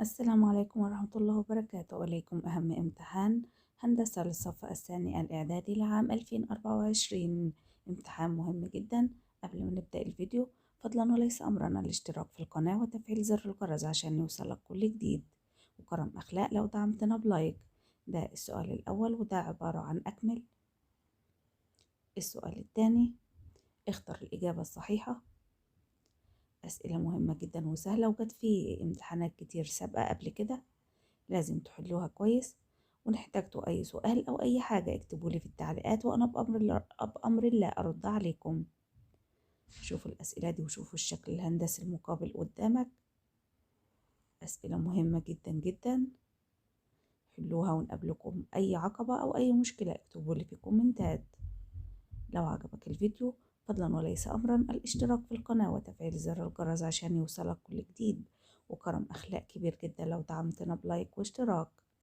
السلام عليكم ورحمة الله وبركاته. وإليكم أهم امتحان هندسة للصف الثاني الإعدادي لعام 2024. امتحان مهم جدا. قبل ما نبدأ الفيديو فضلا وليس أمرنا الاشتراك في القناة وتفعيل زر الجرس عشان يوصلك كل جديد، وكرم أخلاق لو دعمتنا بلايك. ده السؤال الأول وده عبارة عن أكمل. السؤال الثاني اختر الإجابة الصحيحة. أسئلة مهمة جدا وسهلة وجت في امتحانات كتير سابقة قبل كده، لازم تحلوها كويس. وإن احتجتوا أي سؤال أو أي حاجة اكتبوا لي في التعليقات وأنا بأمر الله أرد عليكم. شوفوا الأسئلة دي وشوفوا الشكل الهندسي المقابل قدامك. أسئلة مهمة جدا جدا، حلوها ونقابلكم أي عقبة أو أي مشكلة اكتبوا لي في الكومنتات. لو عجبك الفيديو فضلا وليس أمرا الاشتراك في القناة وتفعيل زر الجرس عشان يوصلك كل جديد، وكرم أخلاق كبير جدا لو دعمتنا بلايك واشتراك.